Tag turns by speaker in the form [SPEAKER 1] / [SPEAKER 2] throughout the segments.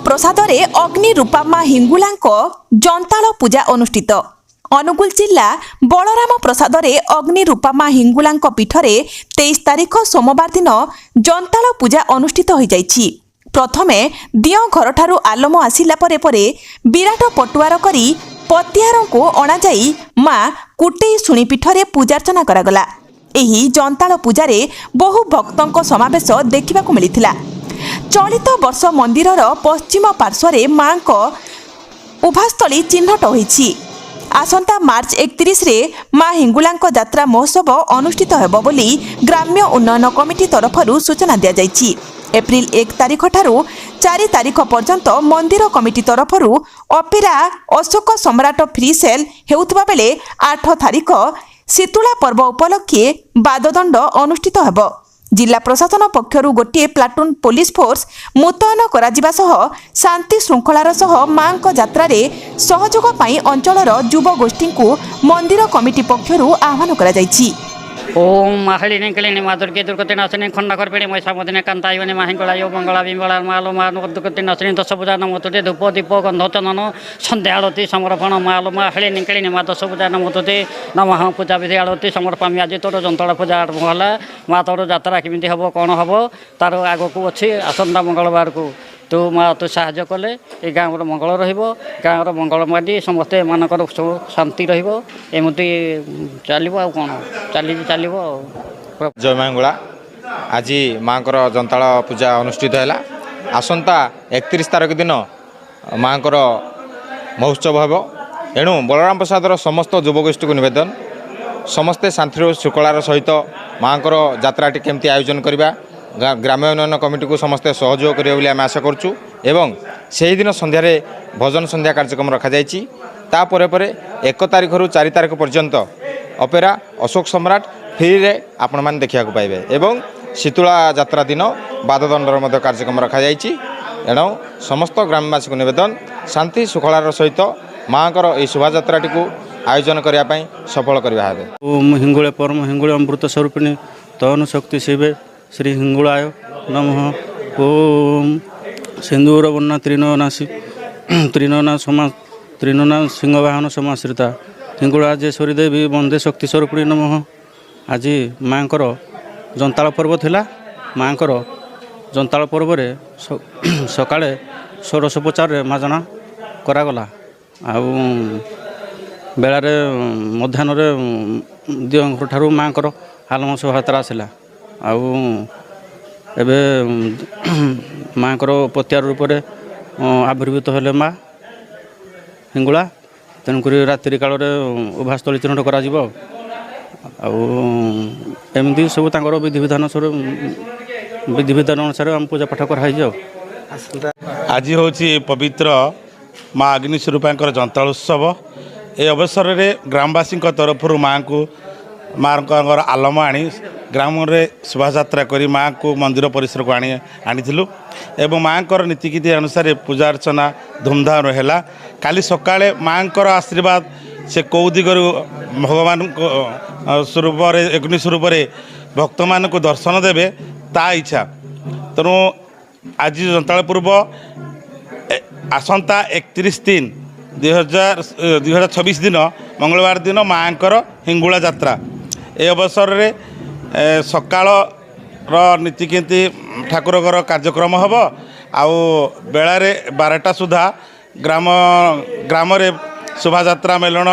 [SPEAKER 1] प्रसाद अग्नि रूपामा हिंगुलांक जंताल पूजा अनुष्ठित। अनुगुल जिला बलराम प्रसाद अग्नि रूपामा हिंगुलांक पीठरे 23 तारिख सोमवार दिन जंताल पूजा अनुष्ठित हो जाइछि। प्रथमे दियो घर आलम आसिला परे परे विराट पटुआर करी पतिहार को अणा जाई मां कुटेई शुणी पीठरे पूजार्चना करागला। एही जंताल पूजारे बहु भक्तों समावेश देखा मिलता। चलित वर्ष मंदिरर पश्चिम पार्श्व मां को उभास्थली चिन्हट होईछि। आसंता मार्च 31 रे मां हिंगुलांक यात्रा महोत्सव अनुष्ठित हेबो बोली ग्राम्य उन्नयन कमिटी तरफरु सूचना दिया जाइछि। एप्रिल 1 तारिख ठारू 4 तारिख पर्यंत मंदिर कमिटी तरफरु अपेरा अशोक सम्राट फ्री सेल हेउतबा बेले 8 तारिख शीतुला पर्व उपलक्षे बाददंड अनुष्ठित हेबो। जिला प्रशासन पक्षरु गोटे प्लाटून पुलिस फोर्स मुतयन करा सह शांति श्रृंखलार सह मां यात्रा सहयोग पाई अंचलर युव गोष्ठी को मंदिर कमिटी पक्षरु आह्वान करा जाइछि।
[SPEAKER 2] ओम माहलिनी कलिनी मा दुर्गे दुर्गति नाशिनी खंडाकर पीड़ी मैसा मदिने कांतायनी माहिंगला यो मंगला बिमला मालो मा दुर्गति नाशिनी दश पूजा नमोतुते धूप दीप गंध चंदन संध्या आरती समर्पण मालो माहलिनी कलिनी मा दश पूजा नमोतुते नमः पूजा विधि आरती समर्पण आज तोर जंतला पूजा आरंभ होला। मा तोर यात्रा केमिति हबो कोन हबो तार आगो को अछि आसंता मंगलवार को तो माँ तो साहाय्य कले ये गाँव मंगल गाँव मंगल मादी समस्ते मानकर शांति रमती चलो आ कौन चलो।
[SPEAKER 3] जय मांगुला आज माँ जंताल पूजा अनुष्ठित है। आसंता 31 तारिख दिन माँ महोत्सव हे। एणु बलराम प्रसाद समस्त युवगोष्ठी को नवेदन समस्ते शांति श्रृंखलार सहित माँ यात्राटी केमती आयोजन करवा ग्राम्य उन्नयन कमिटी को समस्ते सहयोग करेंगे आम आशा करुँ। एवं से दिन संध्यारे भजन संध्या कार्यक्रम रखा जाइछि। तापर पर 1 तारिख रु 4 तारिख पर्यंत अपेरा अशोक सम्राट फ्री रे आपण मान देखा पाइबे एवं शीतुला यात्रा दिन बाददंडर कार्यक्रम रखा जाइछि। एणु समस्त ग्रामवासी को निवेदन शांति श्रृंखलार सहित माँ यह शोभा यात्राटी को आयोजन करने सफल करवा है।
[SPEAKER 4] ओम हिंगुले परम हिंगुले अमृत स्वरूपिणी तनु शक्ति शिवे श्री हिंगुलाय नमः। ओम सिंदूर वर्णा त्रिनयनासी त्रिनयना समा त्रिनयना सिंहवाहन समाश्रिता हिंगुलाजेश्वरी देवी वंदे शक्ति स्वरूपिणी नमः। आज माँ जंताल पर्व थिला। माँ जंताल पर्व सकाळे षोडशोपचार माजना करागला। आउ बेलार मध्याह्न दियो ठारू माँ आलम शोभायात्रा आसला। आउ एबे माँ पतियार रूप से आविर्भूत हेले माँ हिंगुला। तेणुक रात्रि काल उभास्थली चिन्हट करमती सब विधिविधान विधिविधान अनुसार आम पूजा पाठ कराई।
[SPEAKER 5] आज हूँ पवित्र माँ अग्निस्वरूपा जंताल उत्सव। ए अवसर में ग्रामवासी तरफ माँ को माँ आलम आनी ग्राम में शोभायात्रा करी माँ को मंदिर परिसर को आनीलु एवं माँ नीतिकीति अनुसार पूजा अर्चना धूमधाम है। काली सकाळे माँ आशीर्वाद से कौ दिगर भगवान स्वरूप अग्नि स्वरूप भक्त मान को दर्शन देवे ता इच्छा। तेणु आज जंताल पूर्व आसंता 31/3/2026 दिन मंगलवार दिन माँ हिंगुला यात्रा। ए अवसर में सकाळ नीतिकेती ठाकुर कार्यक्रम हम आउ बेलारे 12टा सुधा ग्राम शोभायात्रा मेलन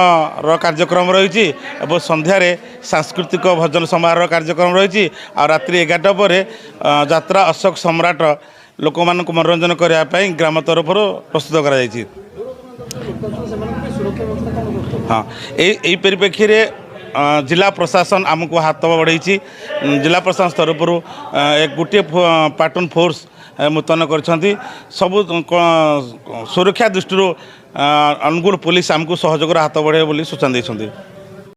[SPEAKER 5] कार्यक्रम रही और संध्यारे सांस्कृतिक भजन समारोह कार्यक्रम रही। रात्रि 11टा पर यात्रा अशोक सम्राट लोक मान मनोरंजन करने ग्राम तरफ प्रस्तुत कर। हाँ यही परिप्रेक्षी जिला प्रशासन आमको हाथ बढ़ाई। जिला प्रशासन तरफ एक गोटे प्लाटून फोर्स मुतयन कर सबू सुरक्षा दृष्टि अनुगुल पुलिस आमको सहयोग हाथ बढ़ाई सूचना देते।